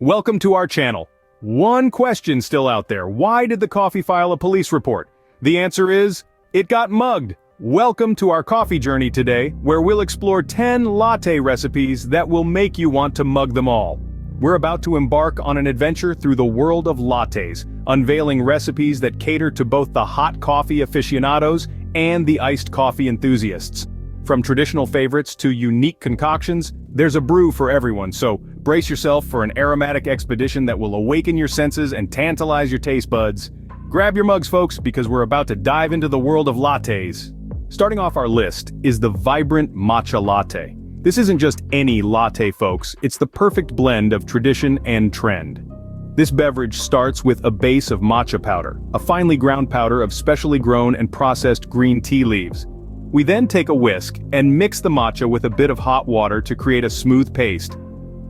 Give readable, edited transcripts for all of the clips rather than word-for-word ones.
Welcome to our channel. One question still out there: why did the coffee file a police report? The answer is, it got mugged. Welcome to our coffee journey today, where we'll explore 10 latte recipes that will make you want to mug them all. We're about to embark on an adventure through the world of lattes, unveiling recipes that cater to both the hot coffee aficionados and the iced coffee enthusiasts. From traditional favorites to unique concoctions, there's a brew for everyone, so brace yourself for an aromatic expedition that will awaken your senses and tantalize your taste buds. Grab your mugs, folks, because we're about to dive into the world of lattes. Starting off our list is the vibrant matcha latte. This isn't just any latte, folks, it's the perfect blend of tradition and trend. This beverage starts with a base of matcha powder, a finely ground powder of specially grown and processed green tea leaves. We then take a whisk and mix the matcha with a bit of hot water to create a smooth paste.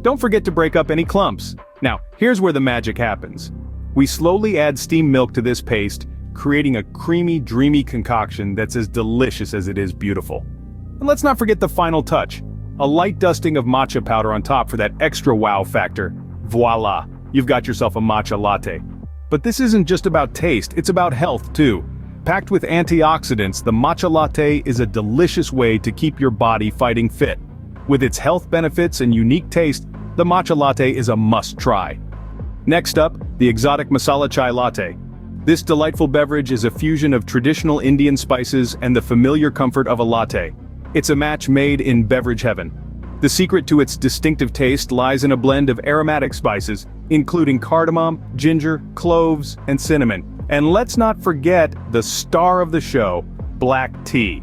Don't forget to break up any clumps. Now, here's where the magic happens. We slowly add steamed milk to this paste, creating a creamy, dreamy concoction that's as delicious as it is beautiful. And let's not forget the final touch: a light dusting of matcha powder on top for that extra wow factor. Voila, you've got yourself a matcha latte. But this isn't just about taste, it's about health too. Packed with antioxidants, the matcha latte is a delicious way to keep your body fighting fit. With its health benefits and unique taste, the matcha latte is a must-try. Next up, the exotic masala chai latte. This delightful beverage is a fusion of traditional Indian spices and the familiar comfort of a latte. It's a match made in beverage heaven. The secret to its distinctive taste lies in a blend of aromatic spices, including cardamom, ginger, cloves, and cinnamon. And let's not forget the star of the show, black tea.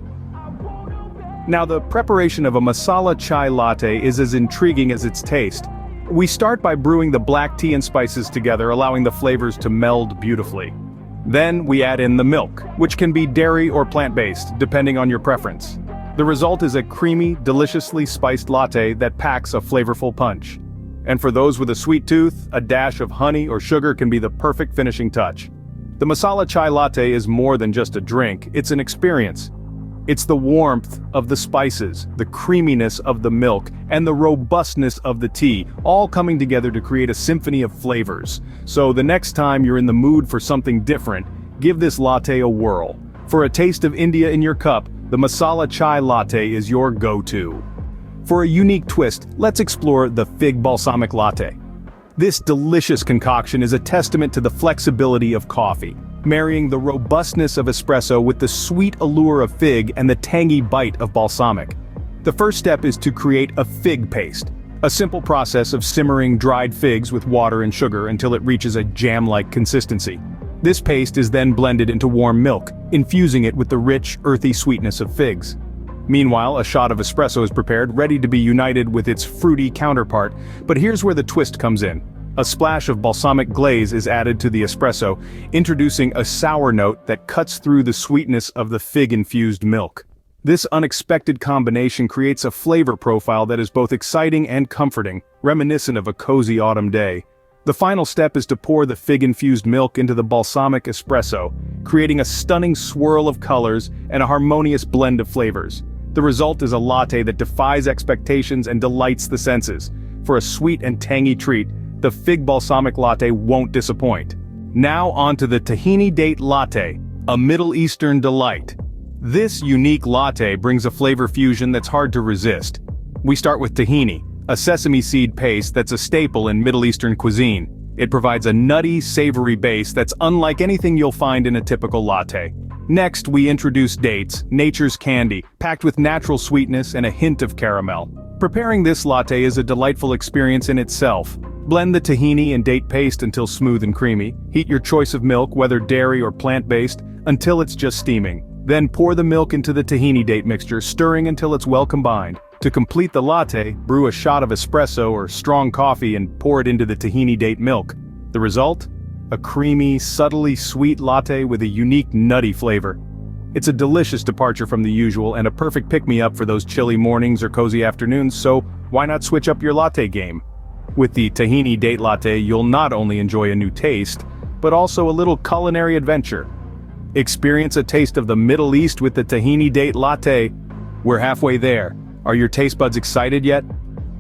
Now, the preparation of a masala chai latte is as intriguing as its taste. We start by brewing the black tea and spices together, allowing the flavors to meld beautifully. Then we add in the milk, which can be dairy or plant-based, depending on your preference. The result is a creamy, deliciously spiced latte that packs a flavorful punch. And for those with a sweet tooth, a dash of honey or sugar can be the perfect finishing touch. The masala chai latte is more than just a drink, it's an experience. It's the warmth of the spices, the creaminess of the milk, and the robustness of the tea, all coming together to create a symphony of flavors. So the next time you're in the mood for something different, give this latte a whirl. For a taste of India in your cup, the masala chai latte is your go-to. For a unique twist, let's explore the fig balsamic latte. This delicious concoction is a testament to the flexibility of coffee, marrying the robustness of espresso with the sweet allure of fig and the tangy bite of balsamic. The first step is to create a fig paste, a simple process of simmering dried figs with water and sugar until it reaches a jam-like consistency. This paste is then blended into warm milk, infusing it with the rich, earthy sweetness of figs. Meanwhile, a shot of espresso is prepared, ready to be united with its fruity counterpart, but here's where the twist comes in. A splash of balsamic glaze is added to the espresso, introducing a sour note that cuts through the sweetness of the fig-infused milk. This unexpected combination creates a flavor profile that is both exciting and comforting, reminiscent of a cozy autumn day. The final step is to pour the fig-infused milk into the balsamic espresso, creating a stunning swirl of colors and a harmonious blend of flavors. The result is a latte that defies expectations and delights the senses. For a sweet and tangy treat, the fig balsamic latte won't disappoint. Now onto the tahini date latte, a Middle Eastern delight. This unique latte brings a flavor fusion that's hard to resist. We start with tahini, a sesame seed paste that's a staple in Middle Eastern cuisine. It provides a nutty, savory base that's unlike anything you'll find in a typical latte. Next, we introduce dates, nature's candy, packed with natural sweetness and a hint of caramel. Preparing this latte is a delightful experience in itself. Blend the tahini and date paste until smooth and creamy. Heat your choice of milk, whether dairy or plant-based, until it's just steaming. Then pour the milk into the tahini date mixture, stirring until it's well combined. To complete the latte, brew a shot of espresso or strong coffee and pour it into the tahini date milk. The result? A creamy, subtly sweet latte with a unique nutty flavor. It's a delicious departure from the usual and a perfect pick-me-up for those chilly mornings or cozy afternoons, so why not switch up your latte game? With the tahini date latte, you'll not only enjoy a new taste, but also a little culinary adventure. Experience a taste of the Middle East with the tahini date latte. We're halfway there. Are your taste buds excited yet?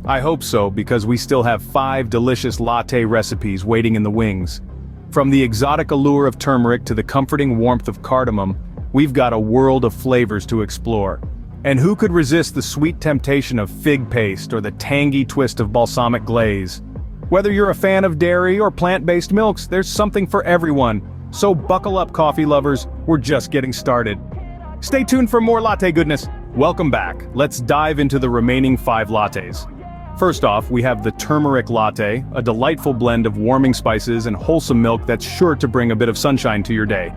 I hope so, because we still have 5 delicious latte recipes waiting in the wings. From the exotic allure of turmeric to the comforting warmth of cardamom, we've got a world of flavors to explore. And who could resist the sweet temptation of fig paste or the tangy twist of balsamic glaze? Whether you're a fan of dairy or plant-based milks, there's something for everyone. So buckle up, coffee lovers, we're just getting started. Stay tuned for more latte goodness. Welcome back. Let's dive into the remaining 5 lattes. First off, we have the turmeric latte, a delightful blend of warming spices and wholesome milk that's sure to bring a bit of sunshine to your day.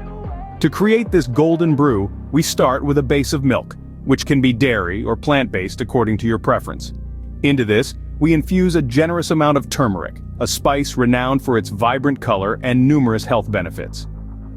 To create this golden brew, we start with a base of milk, which can be dairy or plant-based according to your preference. Into this, we infuse a generous amount of turmeric, a spice renowned for its vibrant color and numerous health benefits.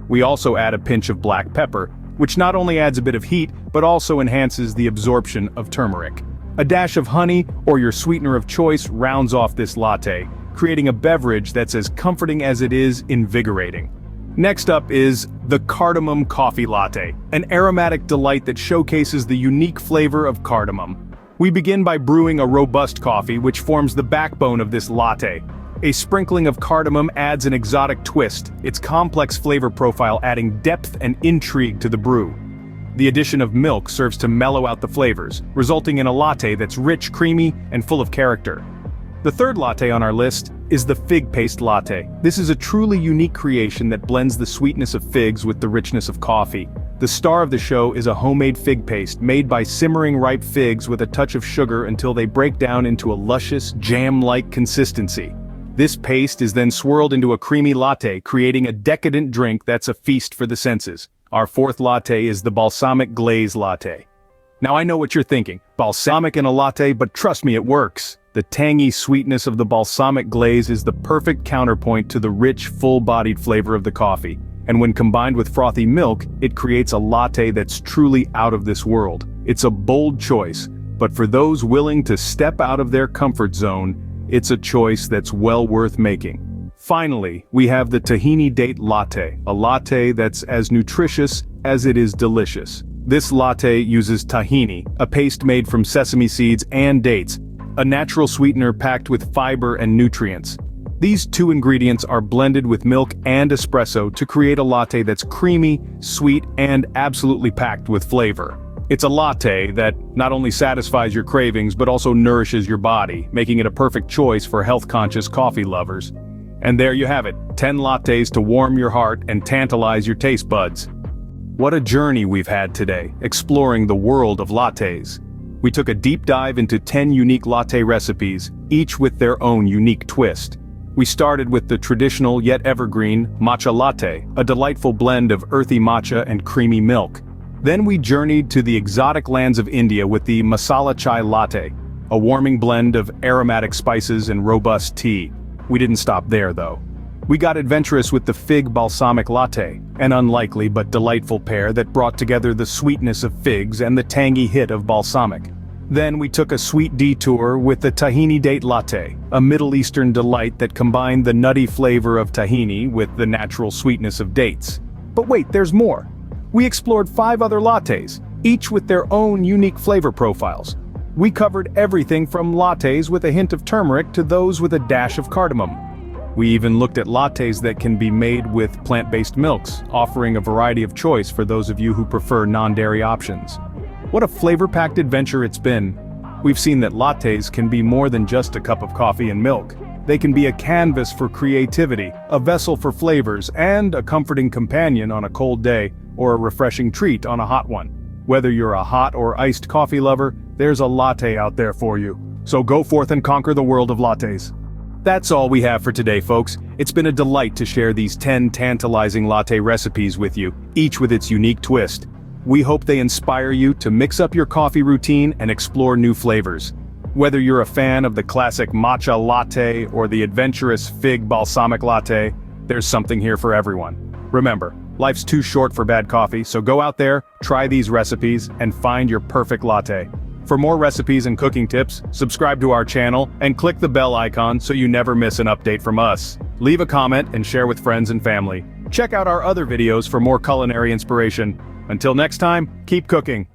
We also add a pinch of black pepper, which not only adds a bit of heat, but also enhances the absorption of turmeric. A dash of honey, or your sweetener of choice, rounds off this latte, creating a beverage that's as comforting as it is invigorating. Next up is the cardamom coffee latte, an aromatic delight that showcases the unique flavor of cardamom. We begin by brewing a robust coffee, which forms the backbone of this latte. A sprinkling of cardamom adds an exotic twist, its complex flavor profile adding depth and intrigue to the brew. The addition of milk serves to mellow out the flavors, resulting in a latte that's rich, creamy, and full of character. The third latte on our list is the fig paste latte. This is a truly unique creation that blends the sweetness of figs with the richness of coffee. The star of the show is a homemade fig paste made by simmering ripe figs with a touch of sugar until they break down into a luscious, jam-like consistency. This paste is then swirled into a creamy latte, creating a decadent drink that's a feast for the senses. Our fourth latte is the balsamic glaze latte. Now I know what you're thinking, balsamic in a latte, but trust me, it works. The tangy sweetness of the balsamic glaze is the perfect counterpoint to the rich, full-bodied flavor of the coffee. And when combined with frothy milk, it creates a latte that's truly out of this world. It's a bold choice, but for those willing to step out of their comfort zone, it's a choice that's well worth making. Finally, we have the tahini date latte, a latte that's as nutritious as it is delicious. This latte uses tahini, a paste made from sesame seeds and dates, a natural sweetener packed with fiber and nutrients. These 2 ingredients are blended with milk and espresso to create a latte that's creamy, sweet, and absolutely packed with flavor. It's a latte that not only satisfies your cravings but also nourishes your body, making it a perfect choice for health-conscious coffee lovers. And there you have it, 10 lattes to warm your heart and tantalize your taste buds. What a journey we've had today, exploring the world of lattes. We took a deep dive into 10 unique latte recipes, each with their own unique twist. We started with the traditional yet evergreen matcha latte, a delightful blend of earthy matcha and creamy milk. Then we journeyed to the exotic lands of India with the masala chai latte, a warming blend of aromatic spices and robust tea. We didn't stop there though. We got adventurous with the fig balsamic latte, an unlikely but delightful pair that brought together the sweetness of figs and the tangy hit of balsamic. Then we took a sweet detour with the tahini date latte, a Middle Eastern delight that combined the nutty flavor of tahini with the natural sweetness of dates. But wait, there's more. We explored 5 other lattes, each with their own unique flavor profiles. We covered everything from lattes with a hint of turmeric to those with a dash of cardamom. We even looked at lattes that can be made with plant-based milks, offering a variety of choice for those of you who prefer non-dairy options. What a flavor-packed adventure it's been. We've seen that lattes can be more than just a cup of coffee and milk. They can be a canvas for creativity, a vessel for flavors, and a comforting companion on a cold day, or a refreshing treat on a hot one. Whether you're a hot or iced coffee lover, there's a latte out there for you. So go forth and conquer the world of lattes. That's all we have for today, folks. It's been a delight to share these 10 tantalizing latte recipes with you, each with its unique twist. We hope they inspire you to mix up your coffee routine and explore new flavors. Whether you're a fan of the classic matcha latte or the adventurous fig balsamic latte, there's something here for everyone. Remember, life's too short for bad coffee, so go out there, try these recipes, and find your perfect latte. For more recipes and cooking tips, subscribe to our channel and click the bell icon so you never miss an update from us. Leave a comment and share with friends and family. Check out our other videos for more culinary inspiration. Until next time, keep cooking.